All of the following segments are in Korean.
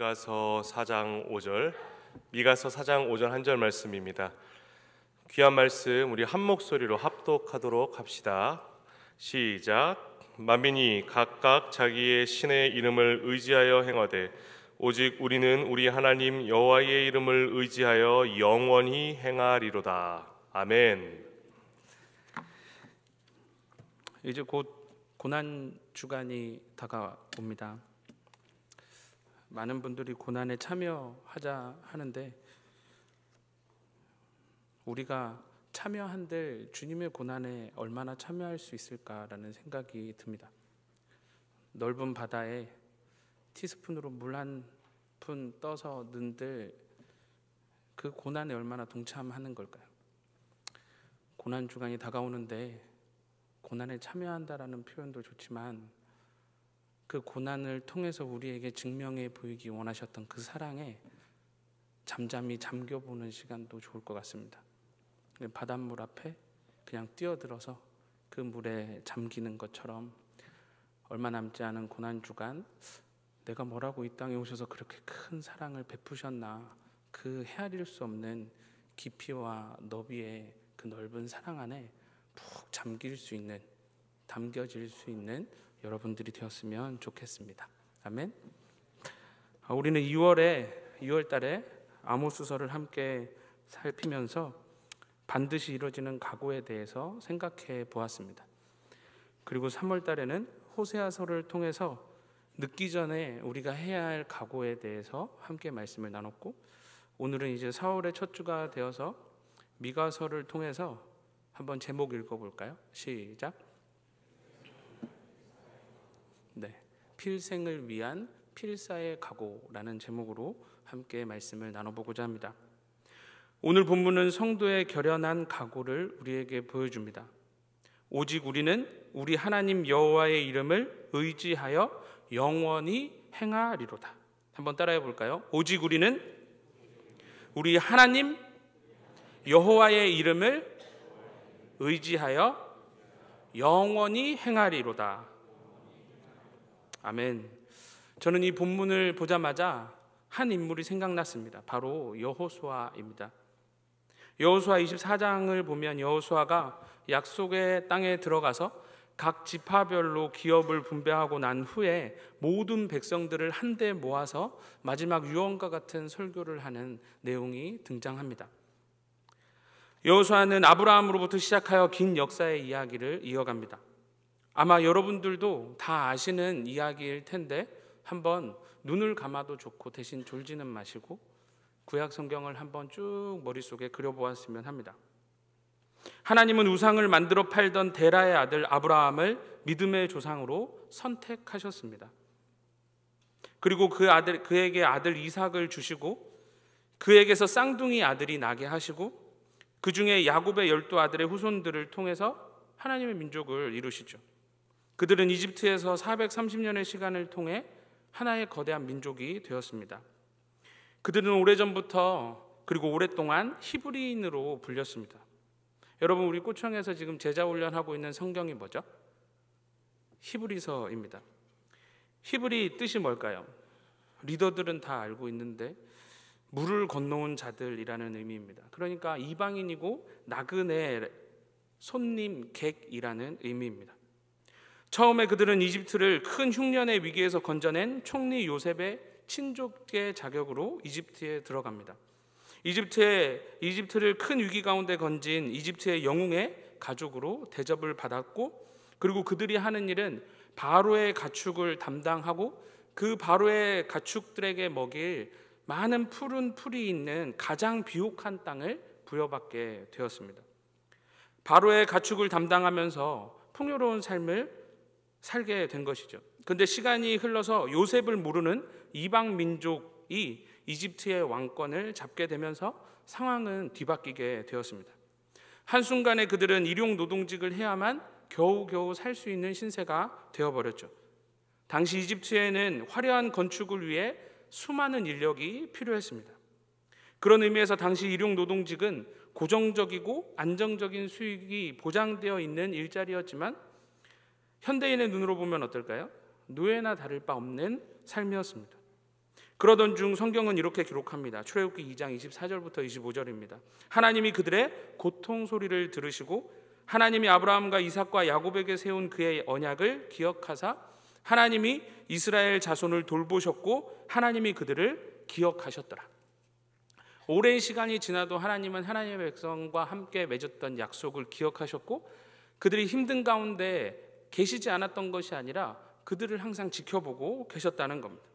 미가서 4장 5절 한 절 말씀입니다. 귀한 말씀 우리 한 목소리로 합독하도록 합시다. 시작. 만민이 각각 자기의 신의 이름을 의지하여 행하되 오직 우리는 우리 하나님 여호와의 이름을 의지하여 영원히 행하리로다. 아멘. 이제 곧 고난 주간이 다가옵니다. 많은 분들이 고난에 참여하자 하는데 우리가 참여한들 주님의 고난에 얼마나 참여할 수 있을까라는 생각이 듭니다. 넓은 바다에 티스푼으로 물 한 푼 떠서 넣은들 그 고난에 얼마나 동참하는 걸까요? 고난 주간이 다가오는데 고난에 참여한다라는 표현도 좋지만 그 고난을 통해서 우리에게 증명해 보이기 원하셨던 그 사랑에 잠잠히 잠겨보는 시간도 좋을 것 같습니다. 바닷물 앞에 그냥 뛰어들어서 그 물에 잠기는 것처럼 얼마 남지 않은 고난 주간, 내가 뭐라고 이 땅에 오셔서 그렇게 큰 사랑을 베푸셨나, 그 헤아릴 수 없는 깊이와 너비의 그 넓은 사랑 안에 푹 잠길 수 있는, 담겨질 수 있는 여러분들이 되었으면 좋겠습니다. 아멘. 우리는 2월 달에 아모스서를 함께 살피면서 반드시 이루어지는 각오에 대해서 생각해 보았습니다. 그리고 3월 달에는 호세아서를 통해서 늦기 전에 우리가 해야 할 각오에 대해서 함께 말씀을 나눴고, 오늘은 이제 4월의 첫 주가 되어서 미가서를 통해서 한번 제목 읽어볼까요? 시작. 네, 필생을 위한 필사의 각오라는 제목으로 함께 말씀을 나눠보고자 합니다. 오늘 본문은 성도의 결연한 각오를 우리에게 보여줍니다. 오직 우리는 우리 하나님 여호와의 이름을 의지하여 영원히 행하리로다. 한번 따라해 볼까요? 오직 우리는 우리 하나님 여호와의 이름을 의지하여 영원히 행하리로다. 아멘. 저는 이 본문을 보자마자 한 인물이 생각났습니다. 바로 여호수아입니다. 여호수아 24장을 보면 여호수아가 약속의 땅에 들어가서 각 지파별로 기업을 분배하고 난 후에 모든 백성들을 한데 모아서 마지막 유언과 같은 설교를 하는 내용이 등장합니다. 여호수아는 아브라함으로부터 시작하여 긴 역사의 이야기를 이어갑니다. 아마 여러분들도 다 아시는 이야기일 텐데 한번 눈을 감아도 좋고 대신 졸지는 마시고 구약 성경을 한번 쭉 머릿속에 그려보았으면 합니다. 하나님은 우상을 만들어 팔던 데라의 아들 아브라함을 믿음의 조상으로 선택하셨습니다. 그리고 그에게 아들 이삭을 주시고 그에게서 쌍둥이 아들이 나게 하시고 그 중에 야곱의 12아들의 후손들을 통해서 하나님의 민족을 이루시죠. 그들은 이집트에서 430년의 시간을 통해 하나의 거대한 민족이 되었습니다. 그들은 오래전부터 그리고 오랫동안 히브리인으로 불렸습니다. 여러분, 우리 꼬청에서 지금 제자 훈련하고 있는 성경이 뭐죠? 히브리서입니다. 히브리 뜻이 뭘까요? 리더들은 다 알고 있는데 물을 건너온 자들이라는 의미입니다. 그러니까 이방인이고 나그네, 손님, 객이라는 의미입니다. 처음에 그들은 이집트를 큰 흉년의 위기에서 건져낸 총리 요셉의 친족의 자격으로 이집트에 들어갑니다. 이집트를 큰 위기 가운데 건진 이집트의 영웅의 가족으로 대접을 받았고, 그리고 그들이 하는 일은 바로의 가축을 담당하고 그 바로의 가축들에게 먹일 많은 푸른 풀이 있는 가장 비옥한 땅을 부여받게 되었습니다. 바로의 가축을 담당하면서 풍요로운 삶을 살게 된 것이죠. 그런데 시간이 흘러서 요셉을 모르는 이방 민족이 이집트의 왕권을 잡게 되면서 상황은 뒤바뀌게 되었습니다. 한순간에 그들은 일용 노동직을 해야만 겨우겨우 살 수 있는 신세가 되어버렸죠. 당시 이집트에는 화려한 건축을 위해 수많은 인력이 필요했습니다. 그런 의미에서 당시 일용 노동직은 고정적이고 안정적인 수익이 보장되어 있는 일자리였지만 현대인의 눈으로 보면 어떨까요? 노예나 다를 바 없는 삶이었습니다. 그러던 중 성경은 이렇게 기록합니다. 출애굽기 2장 24절부터 25절입니다. 하나님이 그들의 고통 소리를 들으시고 하나님이 아브라함과 이삭과 야곱에게 세운 그의 언약을 기억하사 하나님이 이스라엘 자손을 돌보셨고 하나님이 그들을 기억하셨더라. 오랜 시간이 지나도 하나님은 하나님의 백성과 함께 맺었던 약속을 기억하셨고 그들이 힘든 가운데 계시지 않았던 것이 아니라 그들을 항상 지켜보고 계셨다는 겁니다.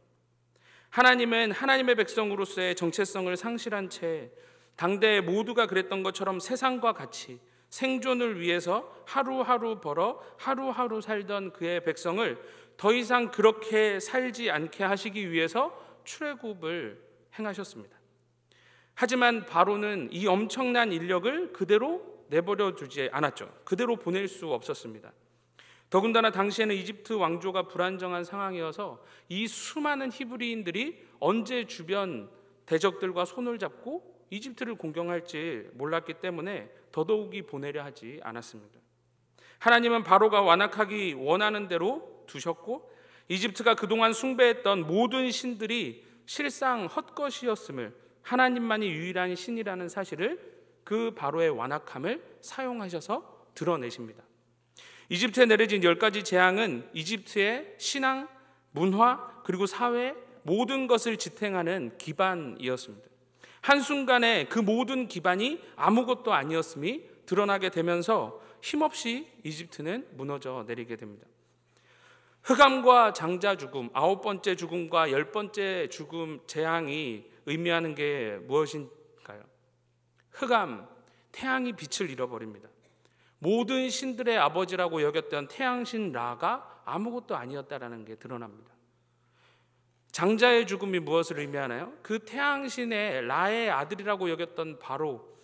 하나님은 하나님의 백성으로서의 정체성을 상실한 채 당대 모두가 그랬던 것처럼 세상과 같이 생존을 위해서 하루하루 벌어 하루하루 살던 그의 백성을 더 이상 그렇게 살지 않게 하시기 위해서 출애굽을 행하셨습니다. 하지만 바로는 이 엄청난 인력을 그대로 내버려 두지 않았죠. 그대로 보낼 수 없었습니다. 더군다나 당시에는 이집트 왕조가 불안정한 상황이어서 이 수많은 히브리인들이 언제 주변 대적들과 손을 잡고 이집트를 공격할지 몰랐기 때문에 더더욱이 보내려 하지 않았습니다. 하나님은 바로가 완악하기 원하는 대로 두셨고 이집트가 그동안 숭배했던 모든 신들이 실상 헛것이었음을 하나님만이 유일한 신이라는 사실을 그 바로의 완악함을 사용하셔서 드러내십니다. 이집트에 내려진 10가지 재앙은 이집트의 신앙, 문화, 그리고 사회 모든 것을 지탱하는 기반이었습니다. 한순간에 그 모든 기반이 아무것도 아니었음이 드러나게 되면서 힘없이 이집트는 무너져 내리게 됩니다. 흑암과 장자 죽음, 9번째 죽음과 10번째 죽음 재앙이 의미하는 게 무엇인가요? 흑암, 태양이 빛을 잃어버립니다. 모든 신들의 아버지라고 여겼던 태양신 라가 아무것도 아니었다라는 게 드러납니다. 장자의 죽음이 무엇을 의미하나요? 그 태양신의 라의 아들이라고 여겼던 바로,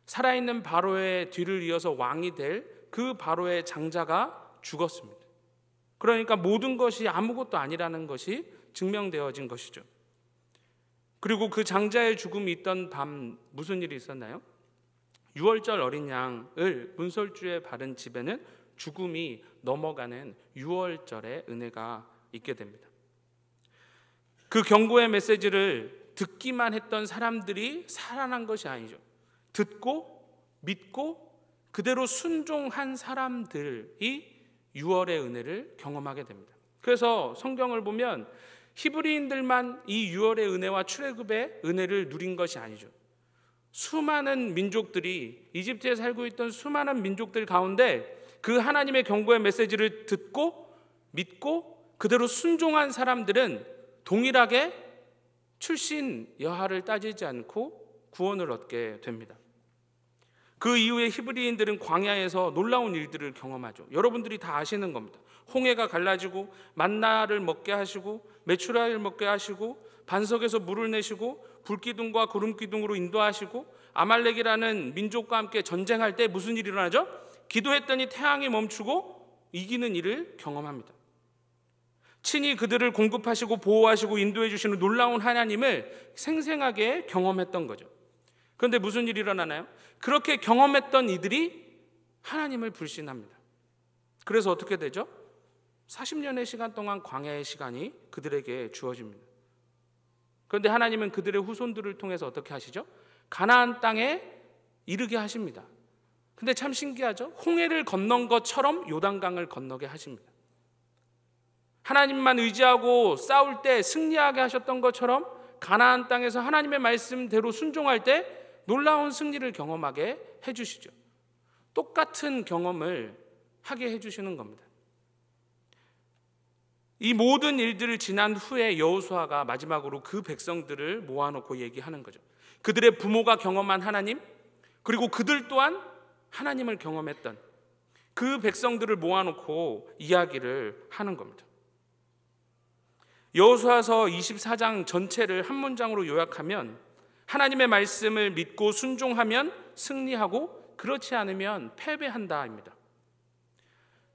살아있는 바로의 뒤를 이어서 왕이 될 그 바로의 장자가 죽었습니다. 그러니까 모든 것이 아무것도 아니라는 것이 증명되어진 것이죠. 그리고 그 장자의 죽음이 있던 밤 무슨 일이 있었나요? 유월절 어린 양을 문설주에 바른 집에는 죽음이 넘어가는 유월절의 은혜가 있게 됩니다. 그 경고의 메시지를 듣기만 했던 사람들이 살아난 것이 아니죠. 듣고 믿고 그대로 순종한 사람들이 유월의 은혜를 경험하게 됩니다. 그래서 성경을 보면 히브리인들만 이 유월의 은혜와 출애굽의 은혜를 누린 것이 아니죠. 수많은 민족들이, 이집트에 살고 있던 수많은 민족들 가운데 그 하나님의 경고의 메시지를 듣고 믿고 그대로 순종한 사람들은 동일하게 출신 여하를 따지지 않고 구원을 얻게 됩니다. 그 이후에 히브리인들은 광야에서 놀라운 일들을 경험하죠. 여러분들이 다 아시는 겁니다. 홍해가 갈라지고 만나를 먹게 하시고 메추라를 먹게 하시고 반석에서 물을 내시고 불기둥과 구름기둥으로 인도하시고 아말렉이라는 민족과 함께 전쟁할 때 무슨 일이 일어나죠? 기도했더니 태양이 멈추고 이기는 일을 경험합니다. 친히 그들을 공급하시고 보호하시고 인도해 주시는 놀라운 하나님을 생생하게 경험했던 거죠. 그런데 무슨 일이 일어나나요? 그렇게 경험했던 이들이 하나님을 불신합니다. 그래서 어떻게 되죠? 40년의 시간 동안 광야의 시간이 그들에게 주어집니다. 그런데 하나님은 그들의 후손들을 통해서 어떻게 하시죠? 가나안 땅에 이르게 하십니다. 근데 참 신기하죠? 홍해를 건넌 것처럼 요단강을 건너게 하십니다. 하나님만 의지하고 싸울 때 승리하게 하셨던 것처럼 가나안 땅에서 하나님의 말씀대로 순종할 때 놀라운 승리를 경험하게 해주시죠. 똑같은 경험을 하게 해주시는 겁니다. 이 모든 일들을 지난 후에 여호수아가 마지막으로 그 백성들을 모아놓고 얘기하는 거죠. 그들의 부모가 경험한 하나님, 그리고 그들 또한 하나님을 경험했던 그 백성들을 모아놓고 이야기를 하는 겁니다. 여호수아서 24장 전체를 한 문장으로 요약하면 하나님의 말씀을 믿고 순종하면 승리하고 그렇지 않으면 패배한다입니다.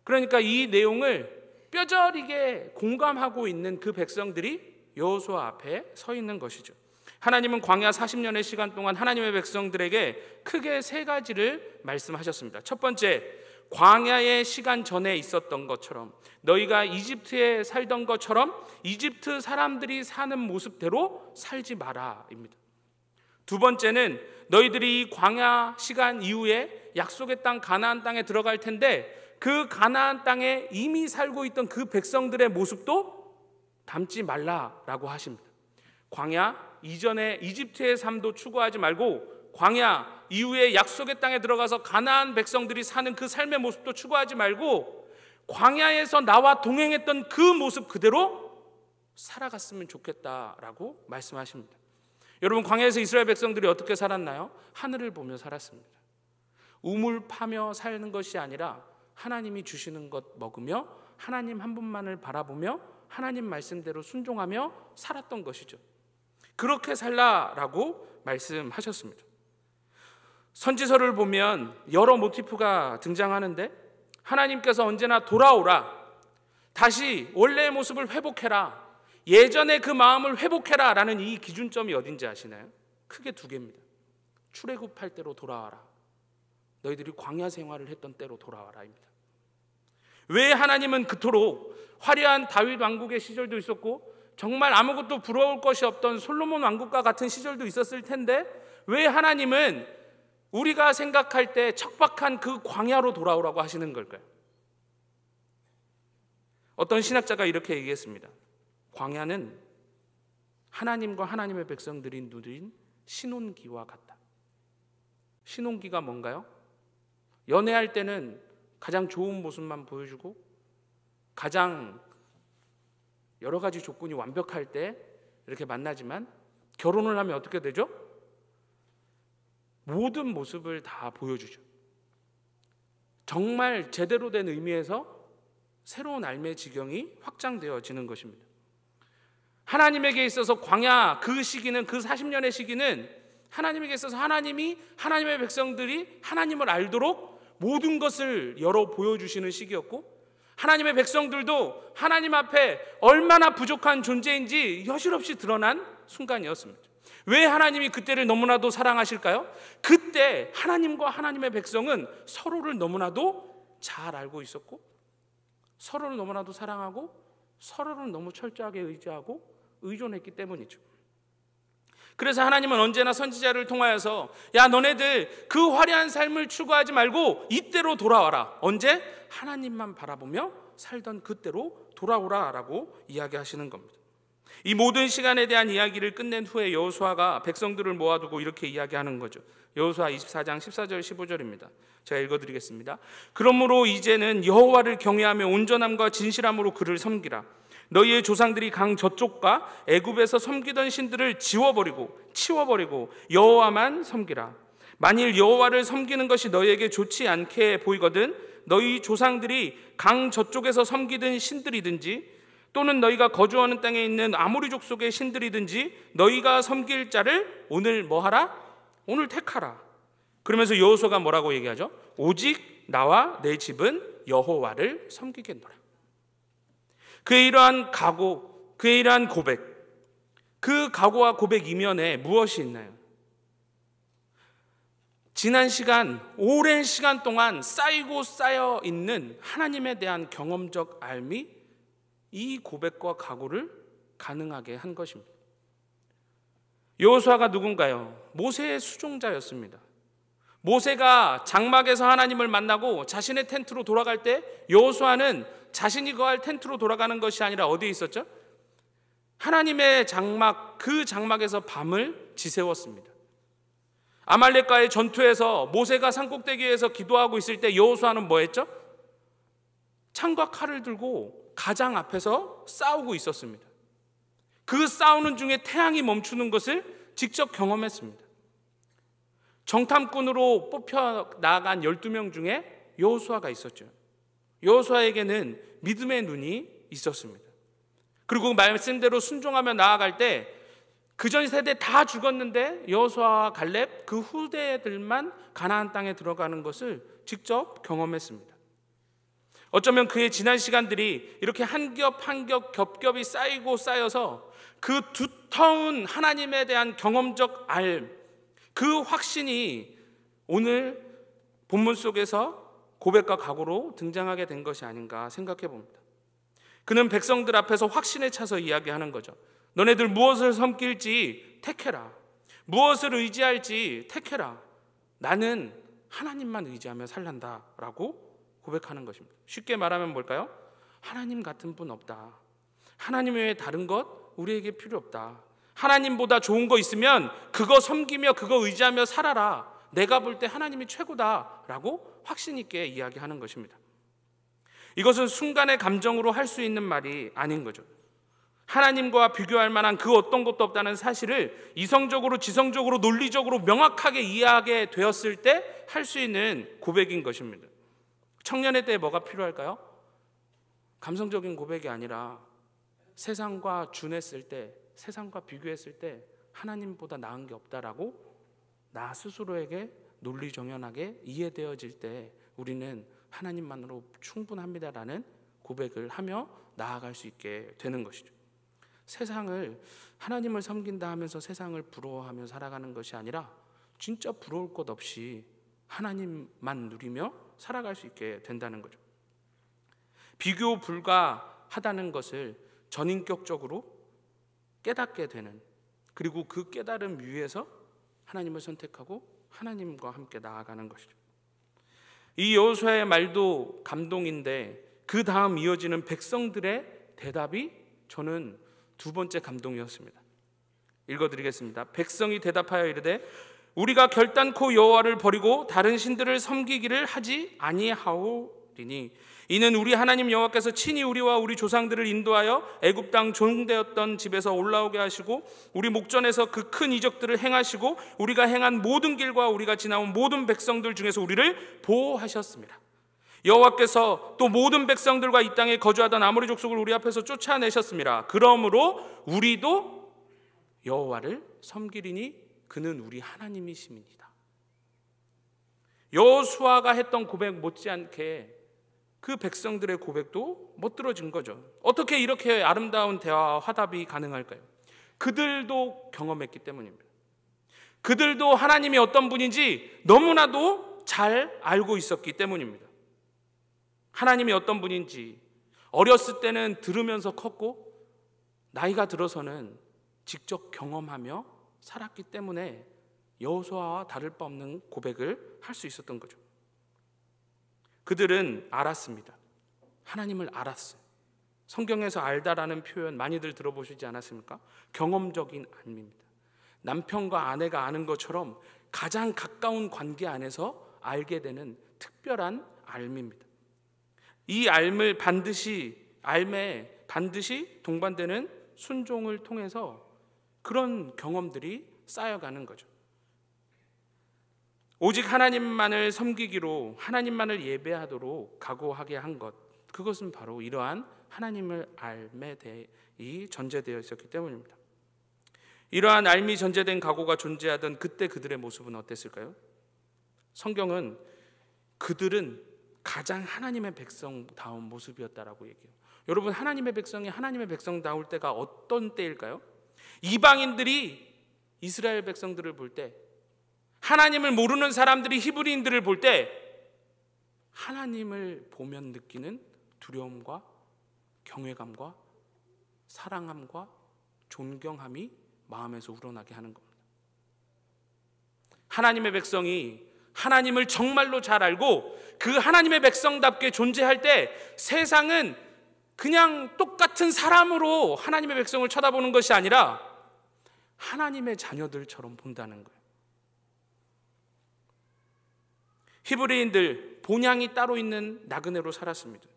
그러니까 이 내용을 뼈저리게 공감하고 있는 그 백성들이 여호수아 앞에 서 있는 것이죠. 하나님은 광야 40년의 시간 동안 하나님의 백성들에게 크게 세 가지를 말씀하셨습니다. 첫 번째, 광야의 시간 전에 있었던 것처럼, 너희가 이집트에 살던 것처럼 이집트 사람들이 사는 모습대로 살지 마라입니다. 두 번째는 너희들이 이 광야 시간 이후에 약속의 땅 가나안 땅에 들어갈 텐데 그 가나안 땅에 이미 살고 있던 그 백성들의 모습도 닮지 말라라고 하십니다. 광야 이전에 이집트의 삶도 추구하지 말고 광야 이후에 약속의 땅에 들어가서 가나안 백성들이 사는 그 삶의 모습도 추구하지 말고 광야에서 나와 동행했던 그 모습 그대로 살아갔으면 좋겠다라고 말씀하십니다. 여러분, 광야에서 이스라엘 백성들이 어떻게 살았나요? 하늘을 보며 살았습니다. 우물 파며 사는 것이 아니라 하나님이 주시는 것 먹으며 하나님 한 분만을 바라보며 하나님 말씀대로 순종하며 살았던 것이죠. 그렇게 살라라고 말씀하셨습니다. 선지서를 보면 여러 모티프가 등장하는데 하나님께서 언제나 돌아오라, 다시 원래의 모습을 회복해라, 예전의 그 마음을 회복해라 라는 이 기준점이 어딘지 아시나요? 크게 두 개입니다. 출애굽할 때로 돌아와라, 너희들이 광야 생활을 했던 때로 돌아와라입니다. 왜 하나님은 그토록 화려한 다윗 왕국의 시절도 있었고 정말 아무것도 부러울 것이 없던 솔로몬 왕국과 같은 시절도 있었을 텐데 왜 하나님은 우리가 생각할 때 척박한 그 광야로 돌아오라고 하시는 걸까요? 어떤 신학자가 이렇게 얘기했습니다. 광야는 하나님과 하나님의 백성들이 누린 신혼기와 같다. 신혼기가 뭔가요? 연애할 때는 가장 좋은 모습만 보여주고 가장 여러 가지 조건이 완벽할 때 이렇게 만나지만 결혼을 하면 어떻게 되죠? 모든 모습을 다 보여주죠. 정말 제대로 된 의미에서 새로운 삶의 지경이 확장되어지는 것입니다. 하나님에게 있어서 광야 그 시기는, 그 40년의 시기는 하나님에게 있어서 하나님이 하나님의 백성들이 하나님을 알도록 모든 것을 열어 보여주시는 시기였고 하나님의 백성들도 하나님 앞에 얼마나 부족한 존재인지 여실없이 드러난 순간이었습니다. 왜 하나님이 그때를 너무나도 사랑하실까요? 그때 하나님과 하나님의 백성은 서로를 너무나도 잘 알고 있었고 서로를 너무나도 사랑하고 서로를 너무 철저하게 의지하고 의존했기 때문이죠. 그래서 하나님은 언제나 선지자를 통하여서 야, 너네들 그 화려한 삶을 추구하지 말고 이때로 돌아와라. 언제? 하나님만 바라보며 살던 그때로 돌아오라라고 이야기하시는 겁니다. 이 모든 시간에 대한 이야기를 끝낸 후에 여호수아가 백성들을 모아두고 이렇게 이야기하는 거죠. 여호수아 24장 14절 15절입니다. 제가 읽어드리겠습니다. 그러므로 이제는 여호와를 경외하며 온전함과 진실함으로 그를 섬기라. 너희의 조상들이 강 저쪽과 애굽에서 섬기던 신들을 치워버리고 여호와만 섬기라. 만일 여호와를 섬기는 것이 너희에게 좋지 않게 보이거든 너희 조상들이 강 저쪽에서 섬기던 신들이든지 또는 너희가 거주하는 땅에 있는 아모리 족속의 신들이든지 너희가 섬길 자를 오늘 뭐하라? 오늘 택하라. 그러면서 여호수아가 뭐라고 얘기하죠? 오직 나와 내 집은 여호와를 섬기겠노라. 그의 이러한 각오, 그의 이러한 고백, 그 각오와 고백 이면에 무엇이 있나요? 지난 시간, 오랜 시간 동안 쌓이고 쌓여 있는 하나님에 대한 경험적 알미, 이 고백과 각오를 가능하게 한 것입니다. 여호수아가 누군가요? 모세의 수종자였습니다. 모세가 장막에서 하나님을 만나고 자신의 텐트로 돌아갈 때 여호수아는 자신이 거할 텐트로 돌아가는 것이 아니라 어디에 있었죠? 하나님의 장막, 그 장막에서 밤을 지새웠습니다. 아말렉과의 전투에서 모세가 산꼭대기에서 기도하고 있을 때 여호수아는 뭐 했죠? 창과 칼을 들고 가장 앞에서 싸우고 있었습니다. 그 싸우는 중에 태양이 멈추는 것을 직접 경험했습니다. 정탐꾼으로 뽑혀 나아간 12명 중에 여호수아가 있었죠. 여호수아에게는 믿음의 눈이 있었습니다. 그리고 말씀대로 순종하며 나아갈 때 그전 세대 다 죽었는데 여호수아와 갈렙 그 후대들만 가나안 땅에 들어가는 것을 직접 경험했습니다. 어쩌면 그의 지난 시간들이 이렇게 한 겹 한 겹 겹겹이 쌓이고 쌓여서 그 두터운 하나님에 대한 경험적 알, 그 확신이 오늘 본문 속에서 고백과 각오로 등장하게 된 것이 아닌가 생각해 봅니다. 그는 백성들 앞에서 확신에 차서 이야기하는 거죠. 너네들 무엇을 섬길지 택해라. 무엇을 의지할지 택해라. 나는 하나님만 의지하며 살란다 라고 고백하는 것입니다. 쉽게 말하면 뭘까요? 하나님 같은 분 없다. 하나님 외에 다른 것 우리에게 필요 없다. 하나님보다 좋은 거 있으면 그거 섬기며 그거 의지하며 살아라. 내가 볼 때 하나님이 최고다 라고 확신 있게 이야기하는 것입니다. 이것은 순간의 감정으로 할 수 있는 말이 아닌 거죠. 하나님과 비교할 만한 그 어떤 것도 없다는 사실을 이성적으로 지성적으로 논리적으로 명확하게 이해하게 되었을 때 할 수 있는 고백인 것입니다. 청년의 때에 뭐가 필요할까요? 감성적인 고백이 아니라 세상과 준했을 때, 세상과 비교했을 때 하나님보다 나은 게 없다라고 나 스스로에게 논리정연하게 이해되어질 때 우리는 하나님만으로 충분합니다라는 고백을 하며 나아갈 수 있게 되는 것이죠. 세상을 하나님을 섬긴다 하면서 세상을 부러워하며 살아가는 것이 아니라 진짜 부러울 것 없이 하나님만 누리며 살아갈 수 있게 된다는 거죠. 비교 불가하다는 것을 전인격적으로 깨닫게 되는, 그리고 그 깨달음 위에서 하나님을 선택하고 하나님과 함께 나아가는 것이죠. 이 여호수아의 말도 감동인데 그 다음 이어지는 백성들의 대답이 저는 두 번째 감동이었습니다. 읽어드리겠습니다. 백성이 대답하여 이르되 우리가 결단코 여호와를 버리고 다른 신들을 섬기기를 하지 아니하오리니 이는 우리 하나님 여호와께서 친히 우리와 우리 조상들을 인도하여 애굽 땅 종되었던 집에서 올라오게 하시고 우리 목전에서 그 큰 이적들을 행하시고 우리가 행한 모든 길과 우리가 지나온 모든 백성들 중에서 우리를 보호하셨습니다. 여호와께서 또 모든 백성들과 이 땅에 거주하던 아모리 족속을 우리 앞에서 쫓아내셨습니다. 그러므로 우리도 여호와를 섬기리니 그는 우리 하나님이심이니이다. 여호수아가 했던 고백 못지않게 그 백성들의 고백도 못 들어진 거죠. 어떻게 이렇게 아름다운 대화와 화답이 가능할까요? 그들도 경험했기 때문입니다. 그들도 하나님이 어떤 분인지 너무나도 잘 알고 있었기 때문입니다. 하나님이 어떤 분인지 어렸을 때는 들으면서 컸고 나이가 들어서는 직접 경험하며 살았기 때문에 여호수아와 다를 바 없는 고백을 할 수 있었던 거죠. 그들은 알았습니다. 하나님을 알았어요. 성경에서 알다라는 표현 많이들 들어보시지 않았습니까? 경험적인 알입니다. 남편과 아내가 아는 것처럼 가장 가까운 관계 안에서 알게 되는 특별한 알입니다. 이 알에 반드시 동반되는 순종을 통해서 그런 경험들이 쌓여가는 거죠. 오직 하나님만을 섬기기로 하나님만을 예배하도록 각오하게 한 것, 그것은 바로 이러한 하나님을 알매 이 전제되어 있었기 때문입니다. 이러한 알미 전제된 각오가 존재하던 그때 그들의 모습은 어땠을까요? 성경은 그들은 가장 하나님의 백성다운 모습이었다라고 얘기해요. 여러분, 하나님의 백성이 하나님의 백성다울 때가 어떤 때일까요? 이방인들이 이스라엘 백성들을 볼 때, 하나님을 모르는 사람들이 히브리인들을 볼 때 하나님을 보면 느끼는 두려움과 경외감과 사랑함과 존경함이 마음에서 우러나게 하는 겁니다. 하나님의 백성이 하나님을 정말로 잘 알고 그 하나님의 백성답게 존재할 때 세상은 그냥 똑같은 사람으로 하나님의 백성을 쳐다보는 것이 아니라 하나님의 자녀들처럼 본다는 거예요. 히브리인들 본향이 따로 있는 나그네로 살았습니다.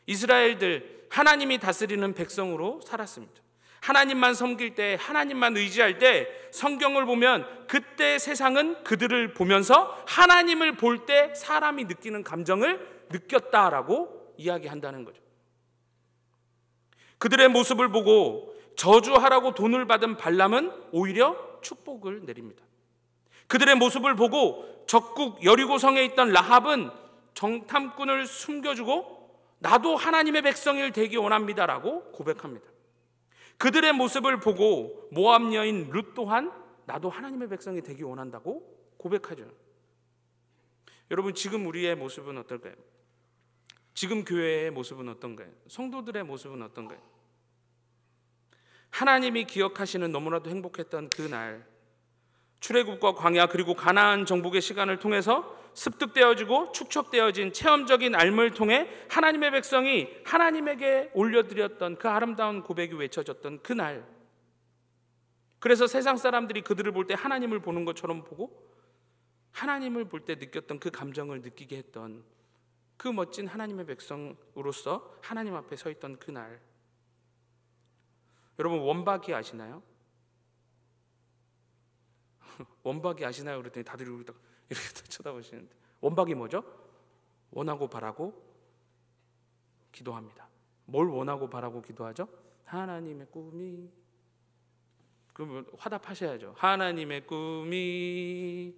이스라엘들 하나님이 다스리는 백성으로 살았습니다. 하나님만 섬길 때, 하나님만 의지할 때 성경을 보면 그때 세상은 그들을 보면서 하나님을 볼 때 사람이 느끼는 감정을 느꼈다라고 이야기한다는 거죠. 그들의 모습을 보고 저주하라고 돈을 받은 발람은 오히려 축복을 내립니다. 그들의 모습을 보고 적국 여리고성에 있던 라합은 정탐꾼을 숨겨주고 나도 하나님의 백성일 되기 원합니다라고 고백합니다. 그들의 모습을 보고 모압 여인 룻 또한 나도 하나님의 백성이 되기 원한다고 고백하죠. 여러분, 지금 우리의 모습은 어떨까요? 지금 교회의 모습은 어떤가요? 성도들의 모습은 어떤가요? 하나님이 기억하시는 너무나도 행복했던 그 날, 출애굽과 광야 그리고 가나안 정복의 시간을 통해서 습득되어지고 축적되어진 체험적인 삶을 통해 하나님의 백성이 하나님에게 올려드렸던 그 아름다운 고백이 외쳐졌던 그 날, 그래서 세상 사람들이 그들을 볼 때 하나님을 보는 것처럼 보고 하나님을 볼 때 느꼈던 그 감정을 느끼게 했던 그 멋진 하나님의 백성으로서 하나님 앞에 서 있던 그 날, 여러분 원박이 아시나요? 원박이 아시나요? 그랬더니 다들 이렇게 쳐다보시는데, 원박이 뭐죠? 원하고 바라고 기도합니다. 뭘 원하고 바라고 기도하죠? 하나님의 꿈이, 그러면 화답하셔야죠. 하나님의 꿈이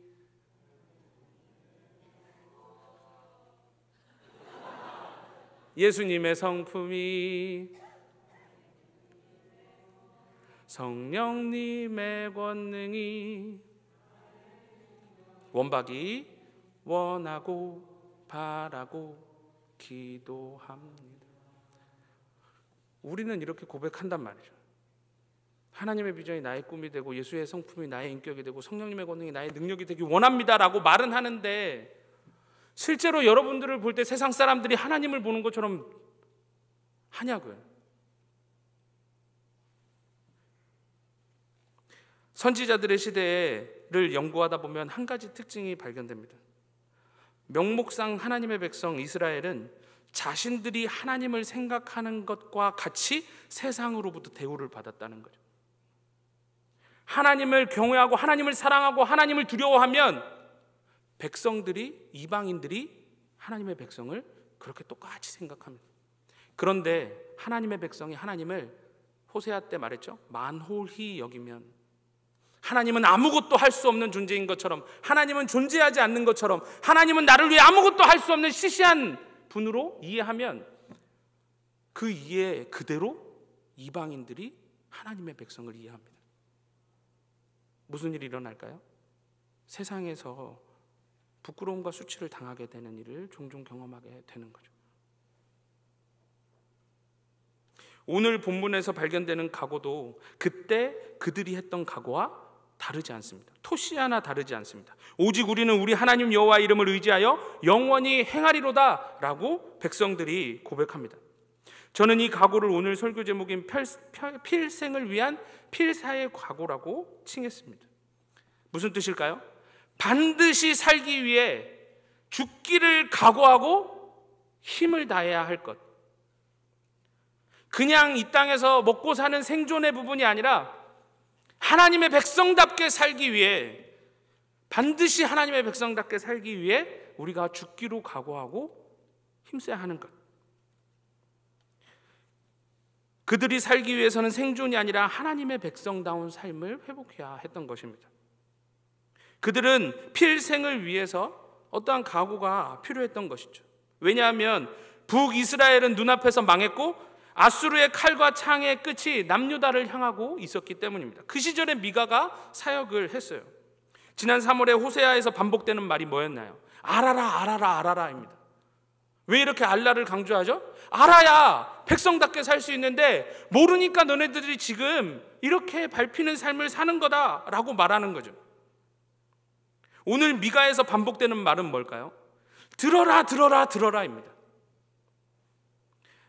예수님의 성품이 성령님의 권능이, 원박이 원하고 바라고 기도합니다. 우리는 이렇게 고백한단 말이죠. 하나님의 비전이 나의 꿈이 되고 예수의 성품이 나의 인격이 되고 성령님의 권능이 나의 능력이 되기 원합니다라고 말은 하는데, 실제로 여러분들을 볼 때 세상 사람들이 하나님을 보는 것처럼 하냐고요. 선지자들의 시대를 연구하다 보면 한 가지 특징이 발견됩니다. 명목상 하나님의 백성 이스라엘은 자신들이 하나님을 생각하는 것과 같이 세상으로부터 대우를 받았다는 거죠. 하나님을 경외하고 하나님을 사랑하고 하나님을 두려워하면 백성들이, 이방인들이 하나님의 백성을 그렇게 똑같이 생각합니다. 그런데 하나님의 백성이 하나님을 호세아 때 말했죠. 만홀히 여기면, 하나님은 아무것도 할 수 없는 존재인 것처럼, 하나님은 존재하지 않는 것처럼, 하나님은 나를 위해 아무것도 할 수 없는 시시한 분으로 이해하면, 그 이해 그대로 이방인들이 하나님의 백성을 이해합니다. 무슨 일이 일어날까요? 세상에서 부끄러움과 수치를 당하게 되는 일을 종종 경험하게 되는 거죠. 오늘 본문에서 발견되는 각오도 그때 그들이 했던 각오와 다르지 않습니다. 토시 하나 다르지 않습니다. 오직 우리는 우리 하나님 여호와의 이름을 의지하여 영원히 행하리로다 라고 백성들이 고백합니다. 저는 이 각오를 오늘 설교 제목인 필생을 위한 필사의 각오라고 칭했습니다. 무슨 뜻일까요? 반드시 살기 위해 죽기를 각오하고 힘을 다해야 할 것. 그냥 이 땅에서 먹고 사는 생존의 부분이 아니라 하나님의 백성답게 살기 위해, 반드시 하나님의 백성답게 살기 위해 우리가 죽기로 각오하고 힘써야 하는 것. 그들이 살기 위해서는 생존이 아니라 하나님의 백성다운 삶을 회복해야 했던 것입니다. 그들은 필생을 위해서 어떠한 각오가 필요했던 것이죠. 왜냐하면 북이스라엘은 눈앞에서 망했고 아수르의 칼과 창의 끝이 남유다를 향하고 있었기 때문입니다. 그 시절에 미가가 사역을 했어요. 지난 3월에 호세아에서 반복되는 말이 뭐였나요? 알아라 알아라 알아라입니다. 왜 이렇게 알라를 강조하죠? 알아야 백성답게 살 수 있는데 모르니까 너네들이 지금 이렇게 밟히는 삶을 사는 거다라고 말하는 거죠. 오늘 미가에서 반복되는 말은 뭘까요? 들어라 들어라 들어라입니다.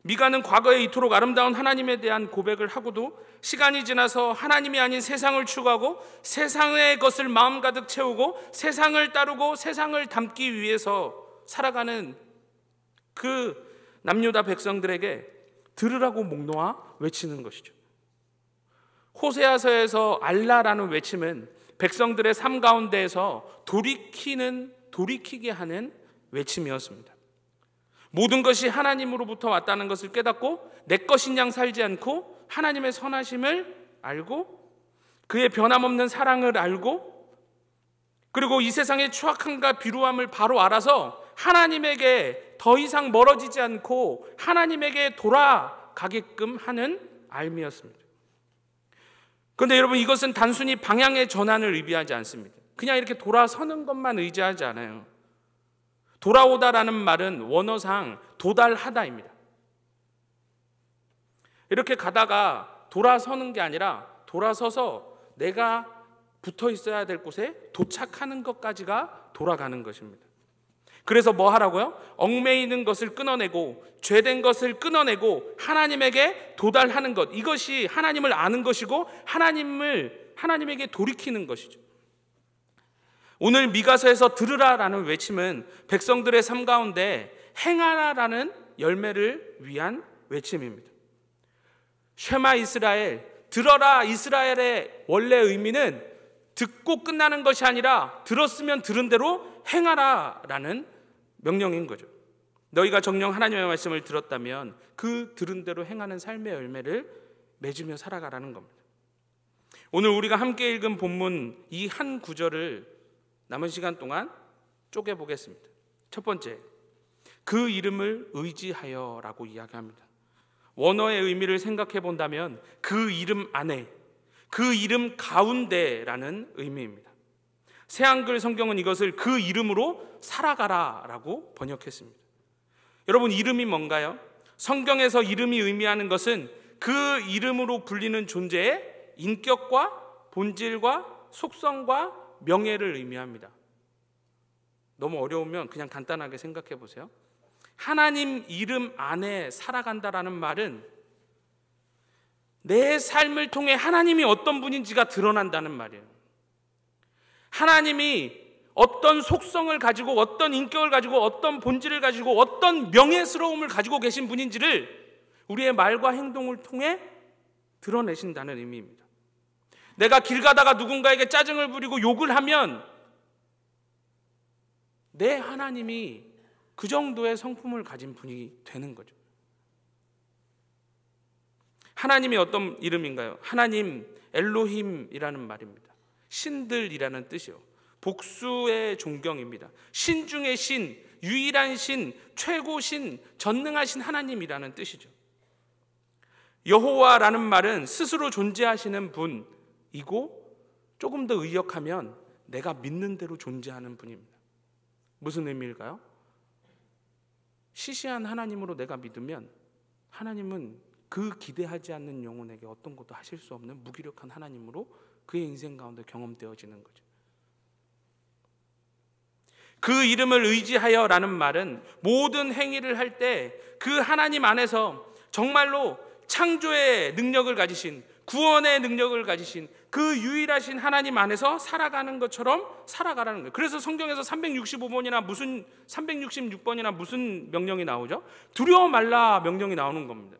미가는 과거에 이토록 아름다운 하나님에 대한 고백을 하고도 시간이 지나서 하나님이 아닌 세상을 추구하고 세상의 것을 마음 가득 채우고 세상을 따르고 세상을 담기 위해서 살아가는 그 남유다 백성들에게 들으라고 목 놓아 외치는 것이죠. 호세아서에서 알라라는 외침은 백성들의 삶 가운데에서 돌이키게 하는 외침이었습니다. 모든 것이 하나님으로부터 왔다는 것을 깨닫고 내 것인 양 살지 않고 하나님의 선하심을 알고 그의 변함없는 사랑을 알고 그리고 이 세상의 추악함과 비루함을 바로 알아서 하나님에게 더 이상 멀어지지 않고 하나님에게 돌아가게끔 하는 삶이었습니다. 그런데 여러분, 이것은 단순히 방향의 전환을 의미하지 않습니다. 그냥 이렇게 돌아서는 것만 의지하지 않아요. 돌아오다라는 말은 원어상 도달하다입니다. 이렇게 가다가 돌아서는 게 아니라 돌아서서 내가 붙어 있어야 될 곳에 도착하는 것까지가 돌아가는 것입니다. 그래서 뭐 하라고요? 얽매이는 것을 끊어내고 죄된 것을 끊어내고 하나님에게 도달하는 것, 이것이 하나님을 아는 것이고 하나님에게 돌이키는 것이죠. 오늘 미가서에서 들으라라는 외침은 백성들의 삶 가운데 행하라라는 열매를 위한 외침입니다. 쉐마 이스라엘, 들어라 이스라엘의 원래 의미는 듣고 끝나는 것이 아니라 들었으면 들은 대로 행하라라는 명령인 거죠. 너희가 정녕 하나님의 말씀을 들었다면 그 들은 대로 행하는 삶의 열매를 맺으며 살아가라는 겁니다. 오늘 우리가 함께 읽은 본문 이 한 구절을 남은 시간 동안 쪼개보겠습니다. 첫 번째, 그 이름을 의지하여라고 이야기합니다. 원어의 의미를 생각해 본다면 그 이름 안에, 그 이름 가운데라는 의미입니다. 새한글 성경은 이것을 그 이름으로 살아가라라고 번역했습니다. 여러분, 이름이 뭔가요? 성경에서 이름이 의미하는 것은 그 이름으로 불리는 존재의 인격과 본질과 속성과 명예를 의미합니다. 너무 어려우면 그냥 간단하게 생각해 보세요. 하나님 이름 안에 살아간다라는 말은 내 삶을 통해 하나님이 어떤 분인지가 드러난다는 말이에요. 하나님이 어떤 속성을 가지고 어떤 인격을 가지고 어떤 본질을 가지고 어떤 명예스러움을 가지고 계신 분인지를 우리의 말과 행동을 통해 드러내신다는 의미입니다. 내가 길 가다가 누군가에게 짜증을 부리고 욕을 하면 내 하나님이 그 정도의 성품을 가진 분이 되는 거죠. 하나님이 어떤 이름인가요? 하나님 엘로힘이라는 말입니다. 신들이라는 뜻이요. 복수의 존경입니다. 신 중의 신, 유일한 신, 최고 신, 전능하신 하나님이라는 뜻이죠. 여호와라는 말은 스스로 존재하시는 분이고 조금 더 의역하면 내가 믿는 대로 존재하는 분입니다. 무슨 의미일까요? 시시한 하나님으로 내가 믿으면 하나님은 그 기대하지 않는 영혼에게 어떤 것도 하실 수 없는 무기력한 하나님으로 그의 인생 가운데 경험되어지는 거죠. 그 이름을 의지하여라는 말은 모든 행위를 할 때 그 하나님 안에서 정말로 창조의 능력을 가지신, 구원의 능력을 가지신 그 유일하신 하나님 안에서 살아가는 것처럼 살아가라는 거예요. 그래서 성경에서 365번이나 무슨 366번이나 무슨 명령이 나오죠? 두려워 말라 명령이 나오는 겁니다.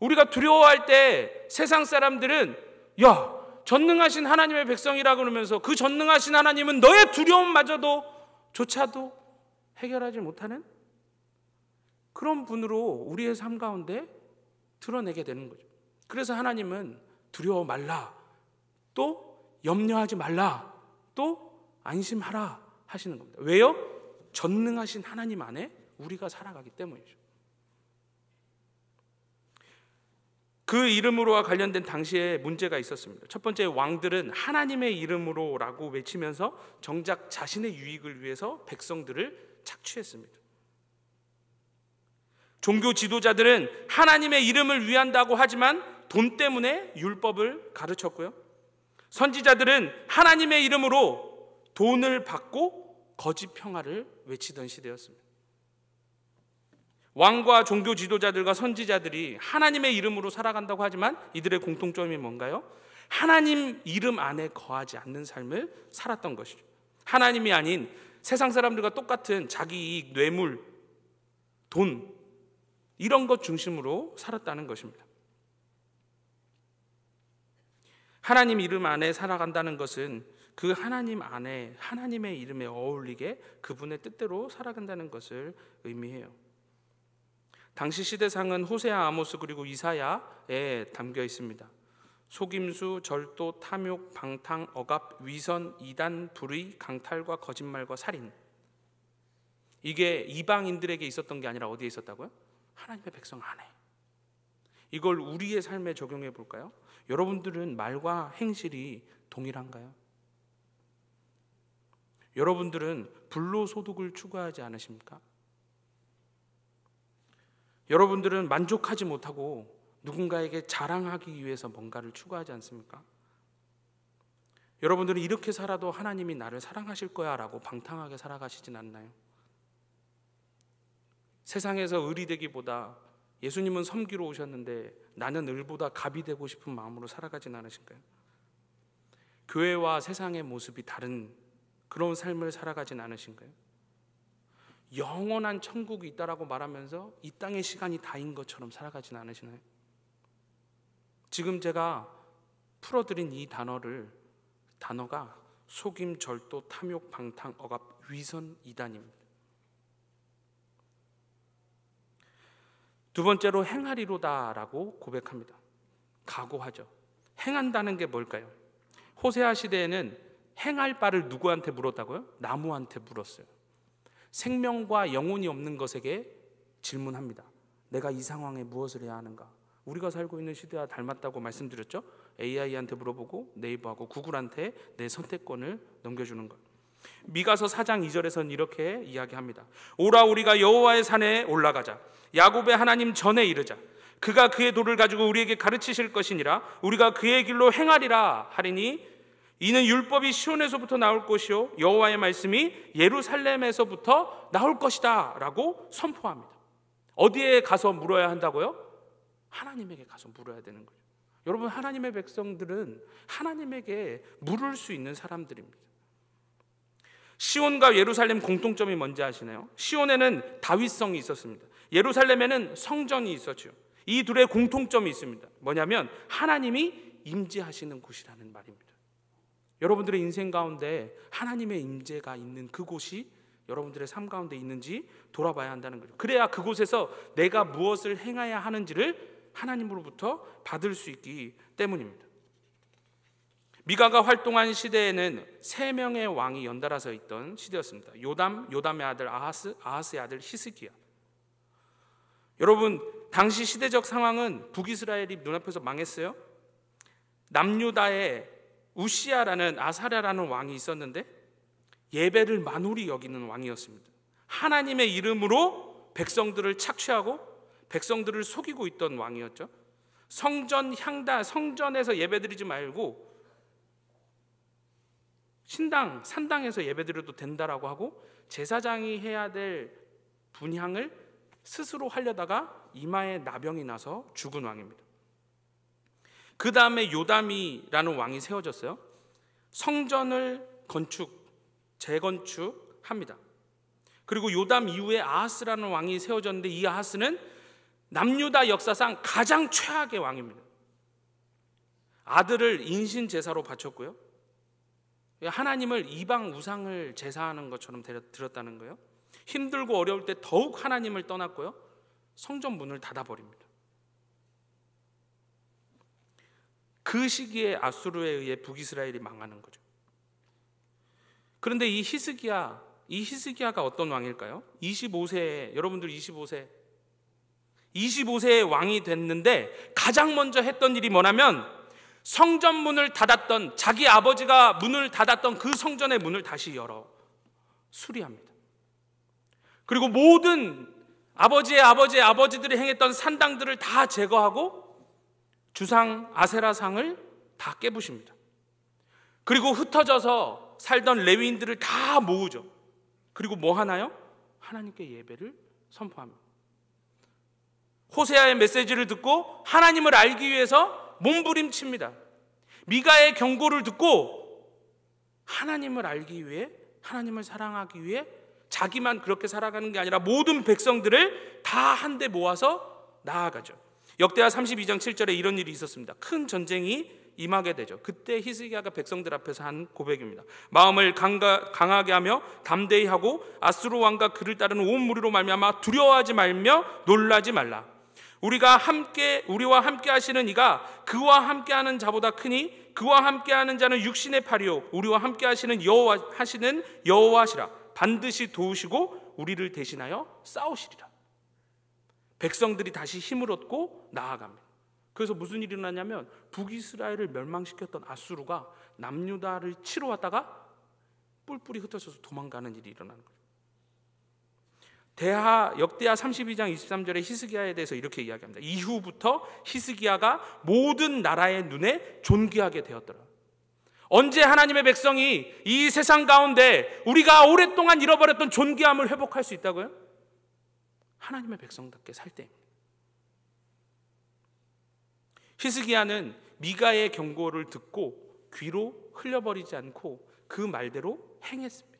우리가 두려워할 때 세상 사람들은 야, 전능하신 하나님의 백성이라 그러면서 그 전능하신 하나님은 너의 두려움마저도 조차도 해결하지 못하는 그런 분으로 우리의 삶 가운데 드러내게 되는 거죠. 그래서 하나님은 두려워 말라, 또 염려하지 말라, 또 안심하라 하시는 겁니다. 왜요? 전능하신 하나님 안에 우리가 살아가기 때문이죠. 그 이름으로와 관련된 당시에 문제가 있었습니다. 첫 번째, 왕들은 하나님의 이름으로라고 외치면서 정작 자신의 유익을 위해서 백성들을 착취했습니다. 종교 지도자들은 하나님의 이름을 위한다고 하지만 돈 때문에 율법을 가르쳤고요. 선지자들은 하나님의 이름으로 돈을 받고 거짓 평화를 외치던 시대였습니다. 왕과 종교 지도자들과 선지자들이 하나님의 이름으로 살아간다고 하지만 이들의 공통점이 뭔가요? 하나님 이름 안에 거하지 않는 삶을 살았던 것이죠. 하나님이 아닌 세상 사람들과 똑같은 자기 이익, 뇌물, 돈 이런 것 중심으로 살았다는 것입니다. 하나님 이름 안에 살아간다는 것은 그 하나님 안에 하나님의 이름에 어울리게 그분의 뜻대로 살아간다는 것을 의미해요. 당시 시대상은 호세아, 아모스 그리고 이사야에 담겨 있습니다. 속임수, 절도, 탐욕, 방탕, 억압, 위선, 이단, 불의, 강탈과 거짓말과 살인. 이게 이방인들에게 있었던 게 아니라 어디에 있었다고요? 하나님의 백성 안에. 이걸 우리의 삶에 적용해 볼까요? 여러분들은 말과 행실이 동일한가요? 여러분들은 불로소득을 추구하지 않으십니까? 여러분들은 만족하지 못하고 누군가에게 자랑하기 위해서 뭔가를 추구하지 않습니까? 여러분들은 이렇게 살아도 하나님이 나를 사랑하실 거야 라고 방탕하게 살아가시진 않나요? 세상에서 을이 되기보다 예수님은 섬기러 오셨는데 나는 을보다 갑이 되고 싶은 마음으로 살아가진 않으신가요? 교회와 세상의 모습이 다른 그런 삶을 살아가진 않으신가요? 영원한 천국이 있다라고 말하면서 이 땅의 시간이 다인 것처럼 살아가진 않으시나요? 지금 제가 풀어드린 이 단어가 속임, 절도, 탐욕, 방탕, 억압, 위선, 이단입니다. 두 번째로 행하리로다라고 고백합니다. 각오하죠. 행한다는 게 뭘까요? 호세아 시대에는 행할 바를 누구한테 물었다고요? 나무한테 물었어요. 생명과 영혼이 없는 것에게 질문합니다. 내가 이 상황에 무엇을 해야 하는가? 우리가 살고 있는 시대와 닮았다고 말씀드렸죠. AI한테 물어보고 네이버하고 구글한테 내 선택권을 넘겨주는 것. 미가서 4장 2절에서는 이렇게 이야기합니다. 오라 우리가 여호와의 산에 올라가자. 야곱의 하나님 전에 이르자. 그가 그의 도를 가지고 우리에게 가르치실 것이니라. 우리가 그의 길로 행하리라 하리니 이는 율법이 시온에서부터 나올 것이요 여호와의 말씀이 예루살렘에서부터 나올 것이다 라고 선포합니다. 어디에 가서 물어야 한다고요? 하나님에게 가서 물어야 되는 거예요. 여러분, 하나님의 백성들은 하나님에게 물을 수 있는 사람들입니다. 시온과 예루살렘 공통점이 뭔지 아시나요? 시온에는 다윗성이 있었습니다. 예루살렘에는 성전이 있었죠. 이 둘의 공통점이 있습니다. 뭐냐면 하나님이 임재하시는 곳이라는 말입니다. 여러분들의 인생 가운데 하나님의 임재가 있는 그곳이 여러분들의 삶 가운데 있는지 돌아봐야 한다는 거죠. 그래야 그곳에서 내가 무엇을 행해야 하는지를 하나님으로부터 받을 수 있기 때문입니다. 미가가 활동한 시대에는 3명의 왕이 연달아서 있던 시대였습니다. 요담의 아들 아하스, 아하스의 아들 히스기야. 여러분, 당시 시대적 상황은 북이스라엘이 눈앞에서 망했어요. 남유다에 우시야라는 아사랴라는 왕이 있었는데 예배를 만홀히 여기는 왕이었습니다. 하나님의 이름으로 백성들을 착취하고 백성들을 속이고 있던 왕이었죠. 성전에서 예배드리지 말고 산당에서 예배드려도 된다라고 하고 제사장이 해야 될 분향을 스스로 하려다가 이마에 나병이 나서 죽은 왕입니다. 그 다음에 요담이라는 왕이 세워졌어요. 성전을 재건축합니다. 그리고 요담 이후에 아하스라는 왕이 세워졌는데 이 아하스는 남유다 역사상 가장 최악의 왕입니다. 아들을 인신 제사로 바쳤고요. 하나님을 이방 우상을 제사하는 것처럼 드렸다는 거예요. 힘들고 어려울 때 더욱 하나님을 떠났고요. 성전 문을 닫아버립니다. 그 시기에 아수르에 의해 북이스라엘이 망하는 거죠. 그런데 이 히스기야가 어떤 왕일까요? 25세에 여러분들 25세의 왕이 됐는데 가장 먼저 했던 일이 뭐냐면 성전 문을 닫았던 자기 아버지가 문을 닫았던 그 성전의 문을 다시 열어 수리합니다. 그리고 모든 아버지들이 행했던 산당들을 다 제거하고 주상 아세라상을 다 깨부십니다. 그리고 흩어져서 살던 레위인들을 다 모으죠. 그리고 뭐 하나요? 하나님께 예배를 선포합니다. 호세아의 메시지를 듣고 하나님을 알기 위해서 몸부림칩니다. 미가의 경고를 듣고 하나님을 알기 위해, 하나님을 사랑하기 위해 자기만 그렇게 살아가는 게 아니라 모든 백성들을 다 한데 모아서 나아가죠. 역대하 32장 7절에 이런 일이 있었습니다. 큰 전쟁이 임하게 되죠. 그때 히스기야가 백성들 앞에서 한 고백입니다. 마음을 강하게 하며 담대히 하고 아수르 왕과 그를 따르는 온 무리로 말미암아 두려워하지 말며 놀라지 말라. 우리와 함께 하시는 이가 그와 함께하는 자보다 크니 그와 함께하는 자는 육신의 팔이요 우리와 함께하시는 여호와시라. 반드시 도우시고 우리를 대신하여 싸우시리라. 백성들이 다시 힘을 얻고 나아갑니다. 그래서 무슨 일이 일어나냐면 북이스라엘을 멸망시켰던 아수르가 남유다를 치러 왔다가 뿔뿔이 뿔이 흩어져서 도망가는 일이 일어나는 거예요. 역대하 32장 23절에 히스기야에 대해서 이렇게 이야기합니다. 이후부터 히스기야가 모든 나라의 눈에 존귀하게 되었더라. 언제 하나님의 백성이 이 세상 가운데 우리가 오랫동안 잃어버렸던 존귀함을 회복할 수 있다고요? 하나님의 백성답게 살 때입니다. 히스기야는 미가의 경고를 듣고 귀로 흘려버리지 않고 그 말대로 행했습니다.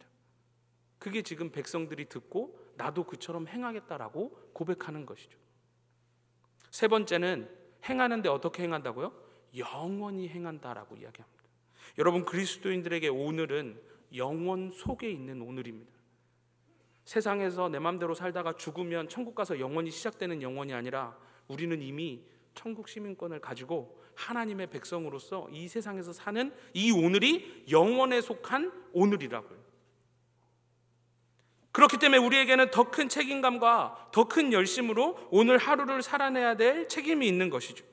그게 지금 백성들이 듣고 나도 그처럼 행하겠다라고 고백하는 것이죠. 세 번째는 행하는데 어떻게 행한다고요? 영원히 행한다라고 이야기합니다. 여러분, 그리스도인들에게 오늘은 영원 속에 있는 오늘입니다. 세상에서 내 맘대로 살다가 죽으면 천국 가서 영원히 시작되는 영원이 아니라 우리는 이미 천국 시민권을 가지고 하나님의 백성으로서 이 세상에서 사는 이 오늘이 영원에 속한 오늘이라고요. 그렇기 때문에 우리에게는 더 큰 책임감과 더 큰 열심으로 오늘 하루를 살아내야 될 책임이 있는 것이죠.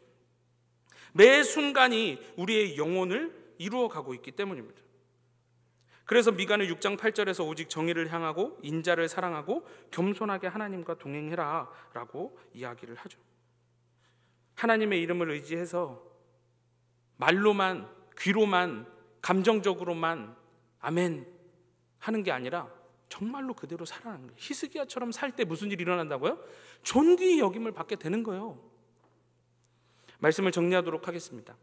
매 순간이 우리의 영혼을 이루어가고 있기 때문입니다. 그래서 미가는 6장 8절에서 오직 정의를 향하고 인자를 사랑하고 겸손하게 하나님과 동행해라 라고 이야기를 하죠. 하나님의 이름을 의지해서 말로만, 귀로만, 감정적으로만 아멘 하는 게 아니라 정말로 그대로 살아가는 거예요. 히스기야처럼 살 때 무슨 일이 일어난다고요? 존귀 여김을 받게 되는 거예요. 말씀을 정리하도록 하겠습니다.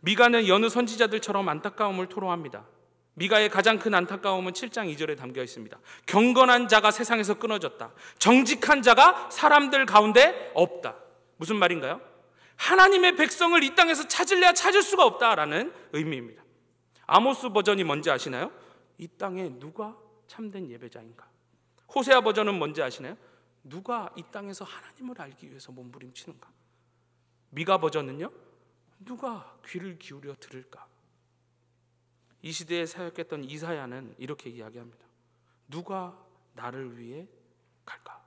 미가는 여느 선지자들처럼 안타까움을 토로합니다. 미가의 가장 큰 안타까움은 7장 2절에 담겨 있습니다. 경건한 자가 세상에서 끊어졌다. 정직한 자가 사람들 가운데 없다. 무슨 말인가요? 하나님의 백성을 이 땅에서 찾을래야 찾을 수가 없다라는 의미입니다. 아모스 버전이 뭔지 아시나요? 이 땅에 누가 참된 예배자인가? 호세아 버전은 뭔지 아시나요? 누가 이 땅에서 하나님을 알기 위해서 몸부림치는가? 미가 버전은요? 누가 귀를 기울여 들을까? 이 시대에 사역했던 이사야는 이렇게 이야기합니다. 누가 나를 위해 갈까?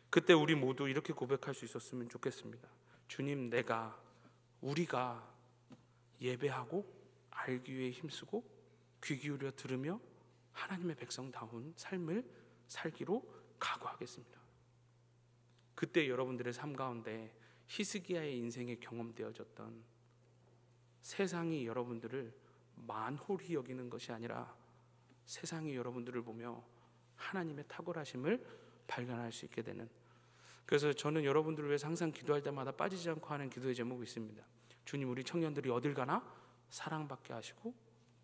그때 우리 모두 이렇게 고백할 수 있었으면 좋겠습니다. 주님, 우리가 예배하고 알기 위해 힘쓰고 귀 기울여 들으며 하나님의 백성다운 삶을 살기로 각오하겠습니다. 그때 여러분들의 삶 가운데 히스기야의 인생에 경험되어졌던 세상이 여러분들을 만홀히 여기는 것이 아니라 세상이 여러분들을 보며 하나님의 탁월하심을 발견할 수 있게 되는, 그래서 저는 여러분들을 위해서 항상 기도할 때마다 빠지지 않고 하는 기도의 제목이 있습니다. 주님, 우리 청년들이 어딜 가나 사랑받게 하시고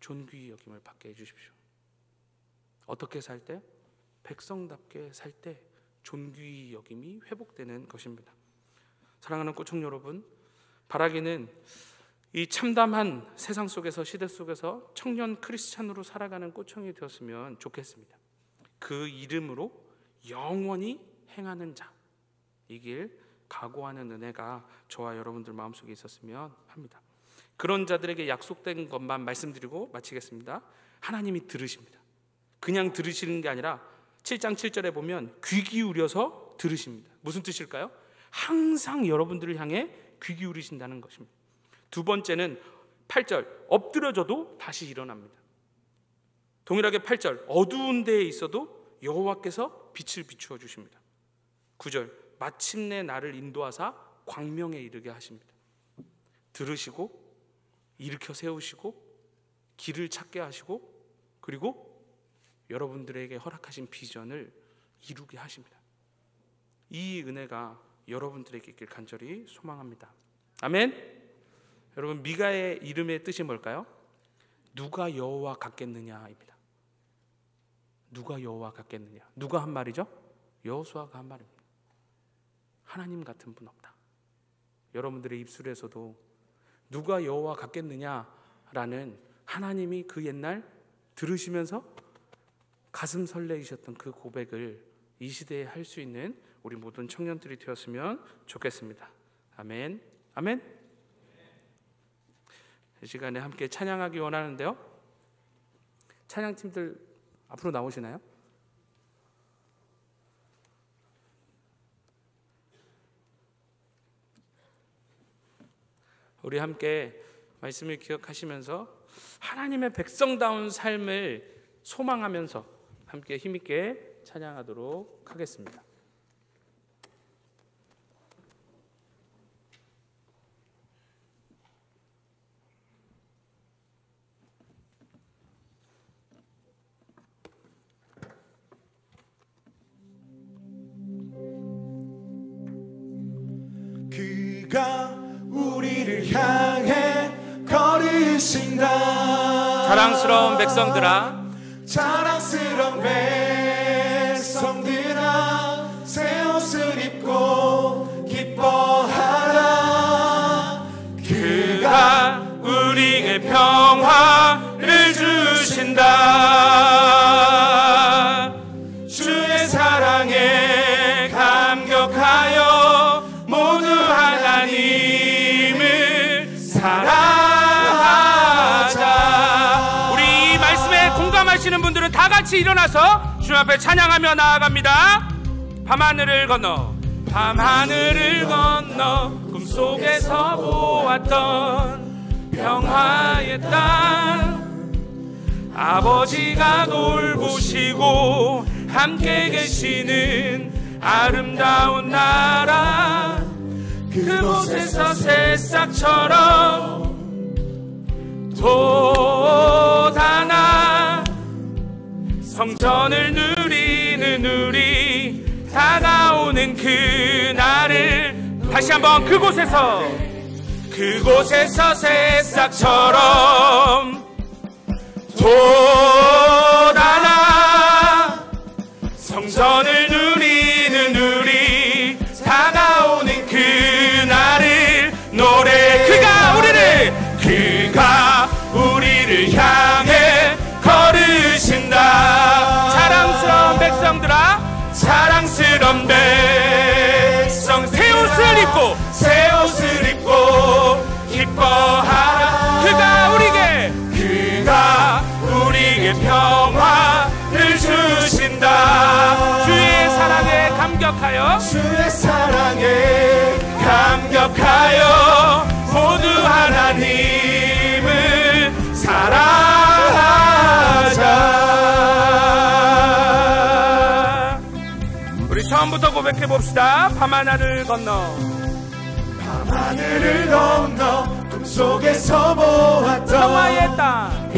존귀 여김을 받게 해주십시오. 어떻게 살 때? 백성답게 살 때 존귀 여김이 회복되는 것입니다. 사랑하는 꼬청 여러분, 바라기는 이 참담한 세상 속에서, 시대 속에서 청년 크리스찬으로 살아가는 꼬청이 되었으면 좋겠습니다. 그 이름으로 영원히 행하는 자, 이 길 각오하는 은혜가 저와 여러분들 마음속에 있었으면 합니다. 그런 자들에게 약속된 것만 말씀드리고 마치겠습니다. 하나님이 들으십니다. 그냥 들으시는 게 아니라 7장 7절에 보면 귀 기울여서 들으십니다. 무슨 뜻일까요? 항상 여러분들을 향해 귀 기울이신다는 것입니다. 두 번째는 8절, 엎드려져도 다시 일어납니다. 동일하게 8절, 어두운 데에 있어도 여호와께서 빛을 비추어 주십니다. 9절, 마침내 나를 인도하사 광명에 이르게 하십니다. 들으시고 일으켜 세우시고 길을 찾게 하시고 그리고 여러분들에게 허락하신 비전을 이루게 하십니다. 이 은혜가 여러분들에게 있길 간절히 소망합니다. 아멘. 여러분, 미가의 이름의 뜻이 뭘까요? 누가 여호와 같겠느냐입니다. 누가 여호와 같겠느냐? 누가 한 말이죠? 여호수아가 한 말입니다. 하나님 같은 분 없다. 여러분들의 입술에서도 누가 여호와 같겠느냐라는 하나님이 그 옛날 들으시면서 가슴 설레이셨던 그 고백을 이 시대에 할 수 있는 우리 모든 청년들이 되었으면 좋겠습니다. 아멘. 아멘. 이 시간에 함께 찬양하기 원하는데요. 찬양팀들 앞으로 나오시나요? 우리 함께 말씀을 기억하시면서 하나님의 백성다운 삶을 소망하면서 함께 힘있게 찬양하도록 하겠습니다. 그가 우리를 향해 걸으신다. 자랑스러운 백성들아, 자랑스러운 백성들아, 새 옷을 입고 기뻐하라. 그가 우리에게 평화를 주신다. 주의 사랑에 감격하여 모두 하나님을 사랑하자. 우리 이 말씀에 공감하시는 분들은 다 같이 일어나서 주 앞에 찬양하며 나아갑니다. 밤하늘을 건너, 밤하늘을 건너 꿈속에서 보았던 평화의 땅, 아버지가 돌보시고 함께 계시는 아름다운 나라, 그곳에서 새싹처럼 돋아나 성전을 누리는 우리, 다가오는 그날을 다시 한번 그곳에서 새싹처럼 돋아나 성전을 누리는 우리, 다가오는 그날을 노래. 그가 우리를 향해 걸으신다. 자랑스러운 백성들아, 자랑스러운 백성, 새 옷을 입고 기뻐하라. 그가 우리에게 평화를 주신다. 주의 사랑에 감격하여 모두 하나님을 사랑하자. 우리 처음부터 고백해 봅시다. 밤하늘을 건너, 꿈속에서 보았던 평화의 땅,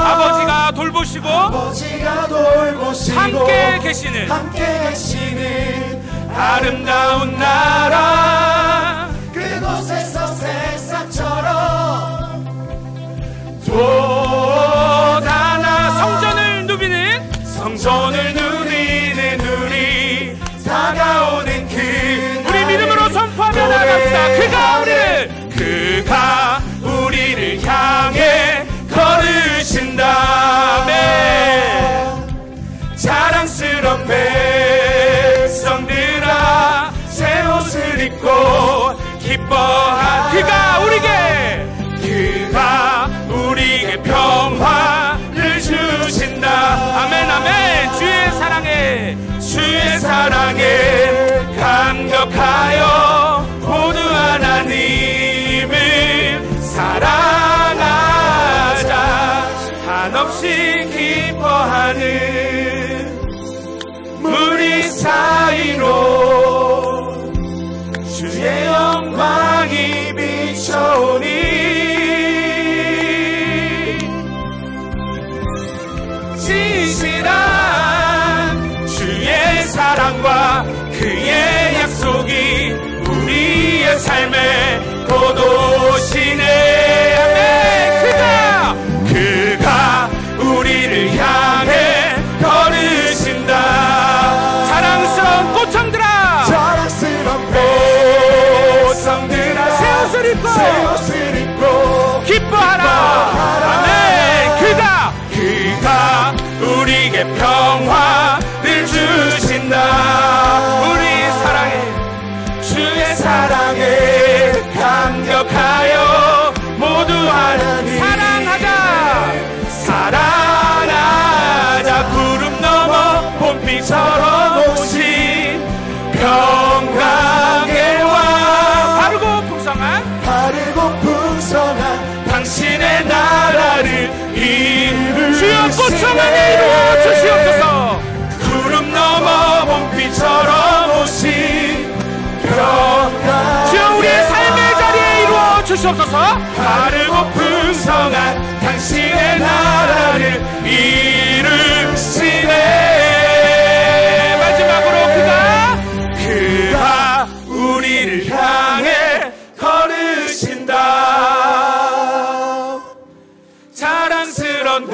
아버지가 돌보시고 함께 계시는 아름다운 나라, 그곳에서 새싹처럼 돋아나 성전을 누리는 우리, 다가오는 우리 믿음으로 선포하며 나갑시다. 그가 우리를 향해 걸으신다. 자랑스러운 백성들아, 새 옷을 입고 기뻐하. 그가 우리에게 평화를 주신다. 아멘 아멘. 주의 사랑에 감격하여 모두 하나님을 사랑하자. 한없이 기뻐하는 무리 사이로 주의 영광이 비춰오니, 진실한 주의 사랑과 그의 약속이 우리의 삶에 돋오시네. 그가 우리를 향해 걸으신다. 자랑스러운 꽃청들아, 새 옷을 입고 기뻐하라. 아멘. 그가 우리에게 평화를 주신다. 주의 사랑에 감격하라. 고청 안에 이루어 주시옵소서. 구름 넘어 봄비처럼 오신 주여 우리의 삶의 자리에 이루어 주시옵소서. 바르고 풍성한 당신의 나라를 이루시네. 마지막으로 그가 우리를 향해 걸으신다. 자랑스런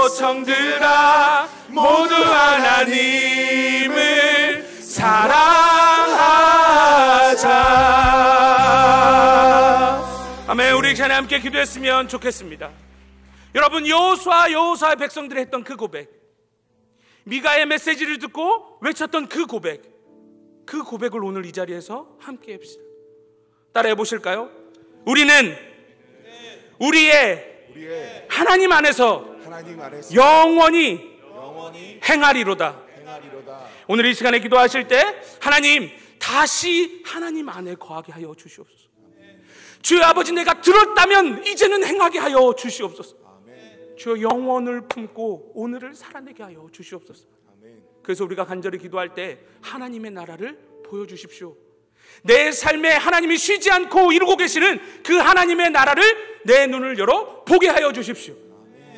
고청들아 모두 하나님을 사랑하자. 아멘. 우리 시간에 함께 기도했으면 좋겠습니다. 여러분, 여호수아의 백성들이 했던 그 고백, 미가의 메시지를 듣고 외쳤던 그 고백을 오늘 이 자리에서 함께 합시다. 따라해 보실까요? 우리는 우리의 하나님 안에서 영원히 행하리로다. 오늘 이 시간에 기도하실 때 하나님, 다시 하나님 안에 거하게 하여 주시옵소서. 주여 아버지, 내가 들었다면 이제는 행하게 하여 주시옵소서. 주여 영원을 품고 오늘을 살아내게 하여 주시옵소서. 그래서 우리가 간절히 기도할 때 하나님의 나라를 보여주십시오. 내 삶에 하나님이 쉬지 않고 이루고 계시는 그 하나님의 나라를 내 눈을 열어 보게 하여 주십시오.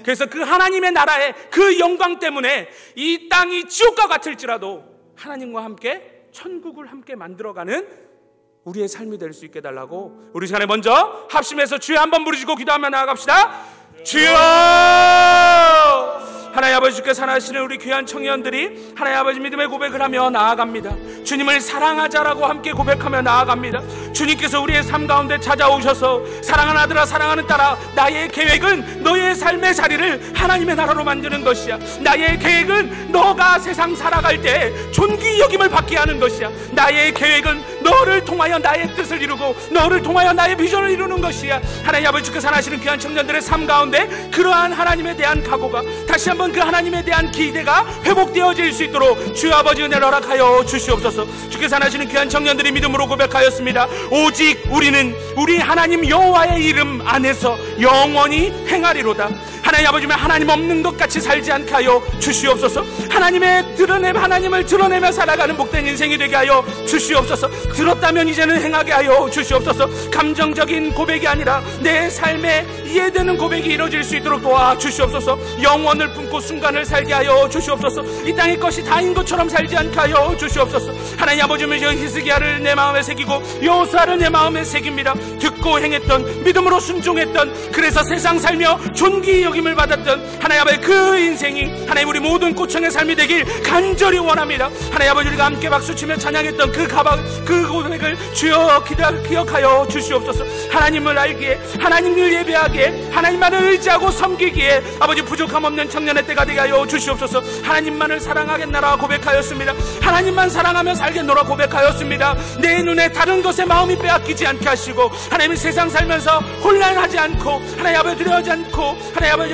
그래서 그 하나님의 나라의 그 영광 때문에 이 땅이 지옥과 같을지라도 하나님과 함께 천국을 함께 만들어가는 우리의 삶이 될 수 있게 달라고 우리 시간에 먼저 합심해서 주여 한번 부르시고 기도하며 나아갑시다. 주여! 하나님 아버지, 주께서 사랑하시는 우리 귀한 청년들이 하나님 아버지 믿음의 고백을 하며 나아갑니다. 주님을 사랑하자라고 함께 고백하며 나아갑니다. 주님께서 우리의 삶 가운데 찾아오셔서 사랑하는 아들아, 사랑하는 딸아, 나의 계획은 너의 삶의 자리를 하나님의 나라로 만드는 것이야. 나의 계획은 너가 세상 살아갈 때 존귀 여김을 받게 하는 것이야. 나의 계획은 너를 통하여 나의 뜻을 이루고 너를 통하여 나의 비전을 이루는 것이야. 하나님 아버지, 주께서 사랑하시는 귀한 청년들의 삶 가운데 그러한 하나님에 대한 각오가, 다시 한번 그 하나님에 대한 기대가 회복되어질 수 있도록 주여 아버지 은혜를 허락하여 주시옵소서. 주께서 사랑하시는 귀한 청년들이 믿음으로 고백하였습니다. 오직 우리는 우리 하나님 여호와의 이름 안에서 영원히 행하리로다. 하나님 아버지, 하나님 없는 것 같이 살지 않게 하여 주시옵소서. 하나님을 드러내며 살아가는 복된 인생이 되게 하여 주시옵소서. 들었다면 이제는 행하게 하여 주시옵소서. 감정적인 고백이 아니라 내 삶에 이해되는 고백이 이루어질 수 있도록 도와주시옵소서. 영원을 품고 순간을 살게 하여 주시옵소서. 이 땅의 것이 다인 것처럼 살지 않게 하여 주시옵소서. 하나님 아버지, 히스기야를 내 마음에 새기고 여호수아를 내 마음에 새깁니다. 듣고 행했던, 믿음으로 순종했던, 그래서 세상 살며 존귀 여김을 받았던 하나님 아버지 그 인생이 하나님 우리 모든 고청의 삶이 되길 간절히 원합니다. 하나님 아버지, 우리가 함께 박수치며 찬양했던 그 고백을 주여 기억하여 주시옵소서. 하나님을 알기에, 하나님을 예배하기에, 하나님만을 의지하고 섬기기에 아버지 부족함 없는 청년의 때가 되게 하여 주시옵소서. 하나님만을 사랑하겠노라 고백하였습니다. 하나님만 사랑하며 살겠노라 고백하였습니다. 내 눈에 다른 것에 마음이 빼앗기지 않게 하시고 하나님의 세상 살면서 혼란하지 않고 하나님 아버지 두려워하지 않고 하나님 아버지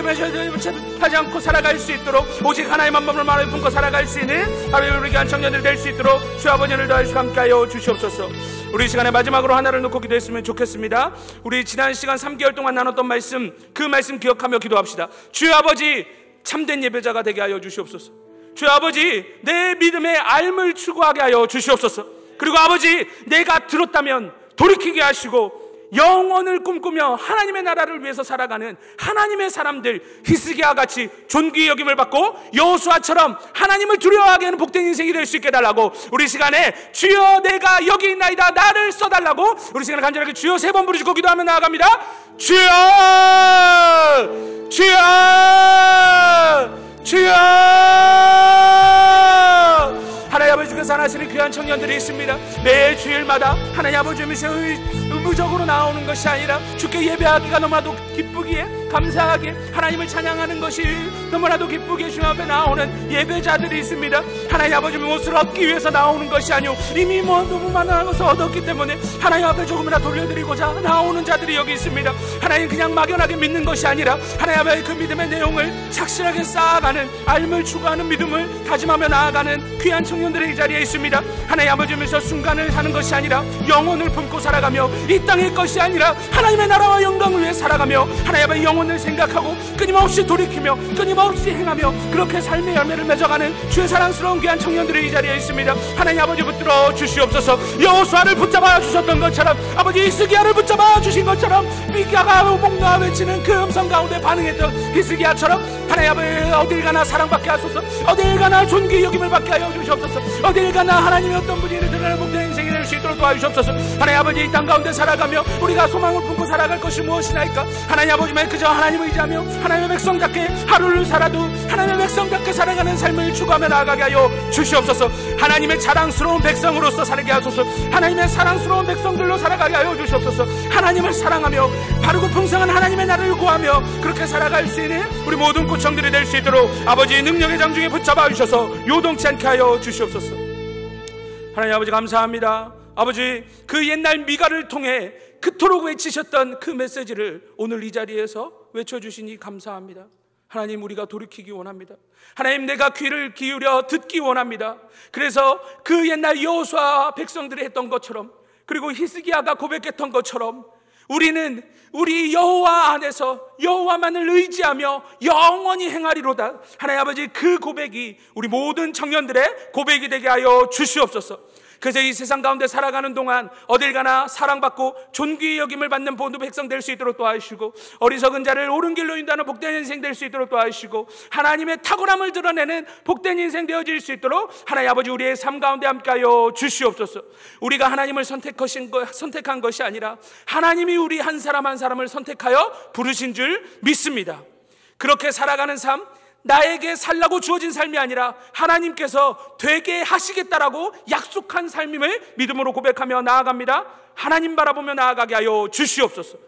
하지 않고 살아갈 수 있도록 오직 하나님 한 몸을 마음에 품고 살아갈 수 있는 아버지 우리 귀한 청년들 될 수 있도록 주 아버지를 더하시고 함께하여 주시옵소서. 우리 시간에 마지막으로 하나를 놓고 기도했으면 좋겠습니다. 우리 지난 시간 3개월 동안 나눴던 말씀, 그 말씀 기억하며 기도합시다. 주 아버지, 참된 예배자가 되게 하여 주시옵소서. 주 아버지, 내 믿음의 알을 추구하게 하여 주시옵소서. 그리고 아버지, 내가 들었다면 돌이키게 하시고 영원을 꿈꾸며 하나님의 나라를 위해서 살아가는 하나님의 사람들, 히스기야 같이 존귀 여김을 받고 여호수아처럼 하나님을 두려워하게 하는 복된 인생이 될 수 있게 해달라고 우리 시간에 주여 내가 여기 있나이다 나를 써달라고 우리 시간에 간절하게 주여 3번 부르시고 기도하며 나아갑니다. 주여, 주여, 주여. 하나님 아버지, 주께서 사랑하시는 귀한 청년들이 있습니다. 매 주일마다 하나님 아버지 의무적으로 나오는 것이 아니라 주께 예배하기가 너무나도 기쁘기에, 감사하게 하나님을 찬양하는 것이 너무나도 기쁘게 주 앞에 나오는 예배자들이 있습니다. 하나님 아버지, 무엇을 얻기 위해서 나오는 것이 아니오 이미 너무 많은 것을 얻었기 때문에 하나님 앞에 조금이라도 돌려드리고자 나오는 자들이 여기 있습니다. 하나님 그냥 막연하게 믿는 것이 아니라 하나님 아버지 그 믿음의 내용을 착실하게 쌓아가는, 알을 추구하는 믿음을 다짐하며 나아가는 귀한 청년들의 이 자리에 있습니다. 하나님 아버지, 면서 순간을 사는 것이 아니라 영혼을 품고 살아가며 이 땅의 것이 아니라 하나님의 나라와 영광을 위해 살아가며 하나님 아버지 영혼을 생각하고 끊임없이 돌이키며 끊임없이 행하며 그렇게 삶의 열매를 맺어가는 주의 사랑스러운 귀한 청년들이 이 자리에 있습니다. 하나님 아버지 붙들어 주시옵소서. 여호수아를 붙잡아 주셨던 것처럼, 아버지 히스기야를 붙잡아 주신 것처럼, 미가가 목놓아 외치는 그 음성 가운데 반응했던 히스기야처럼 하나님 아버지 어딜 가나 사랑받게 하소서. 어딜 가나 존귀 여김을 받게 하여 주시옵소서. 어딜 가나 하나님의 어떤 분이 드러나는 복된 인생이 될 수 있도록 도와주시옵소서. 하나님 아버지 이 땅 가운데 살아가며 우리가 소망을 품고 살아갈 것이 무엇이나이까? 하나님 아버지만 그저 하나님을 의지하며 하나님의 백성답게 하루를 살아도 하나님의 백성답게 살아가는 삶을 추구하며 나아가게 하여 주시옵소서. 하나님의 자랑스러운 백성으로서 살게 하소서. 하나님의 사랑스러운 백성들로 살아가게 하여 주시옵소서. 하나님을 사랑하며 바르고 풍성한 하나님의 나라를 구하며 그렇게 살아갈 수 있는 우리 모든 구청들이 될 수 있도록 아버지의 능력의 장중에 붙잡아 주셔서 요동치 않게 하여 주시옵소서. 하나님 아버지 감사합니다. 아버지 그 옛날 미가를 통해 그토록 외치셨던 그 메시지를 오늘 이 자리에서 외쳐주시니 감사합니다. 하나님 우리가 돌이키기 원합니다. 하나님 내가 귀를 기울여 듣기 원합니다. 그래서 그 옛날 여호수아 백성들이 했던 것처럼, 그리고 히스기야가 고백했던 것처럼 우리는 우리 여호와 안에서 여호와만을 의지하며 영원히 행하리로다. 하나님 아버지 그 고백이 우리 모든 청년들의 고백이 되게 하여 주시옵소서. 그래서 이 세상 가운데 살아가는 동안 어딜 가나 사랑받고 존귀 여김을 받는 본도 백성 될 수 있도록 도와주시고, 어리석은 자를 옳은 길로 인도하는 복된 인생 될 수 있도록 도와주시고, 하나님의 탁월함을 드러내는 복된 인생 되어질 수 있도록 하나님 아버지 우리의 삶 가운데 함께하여 주시옵소서. 우리가 하나님을 선택한 것이 아니라 하나님이 우리 한 사람 한 사람을 선택하여 부르신 줄 믿습니다. 그렇게 살아가는 삶, 나에게 살라고 주어진 삶이 아니라 하나님께서 되게 하시겠다라고 약속한 삶임을 믿음으로 고백하며 나아갑니다. 하나님 바라보며 나아가게 하여 주시옵소서.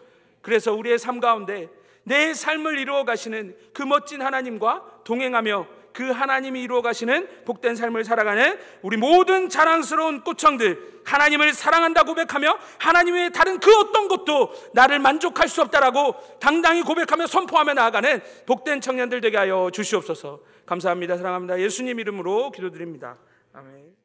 그래서 우리의 삶 가운데 내 삶을 이루어 가시는 그 멋진 하나님과 동행하며 그 하나님이 이루어 가시는 복된 삶을 살아가는 우리 모든 자랑스러운 꽃청들, 하나님을 사랑한다 고백하며 하나님 외에 다른 그 어떤 것도 나를 만족할 수 없다라고 당당히 고백하며 선포하며 나아가는 복된 청년들 되게 하여 주시옵소서. 감사합니다. 사랑합니다. 예수님 이름으로 기도드립니다. 아멘.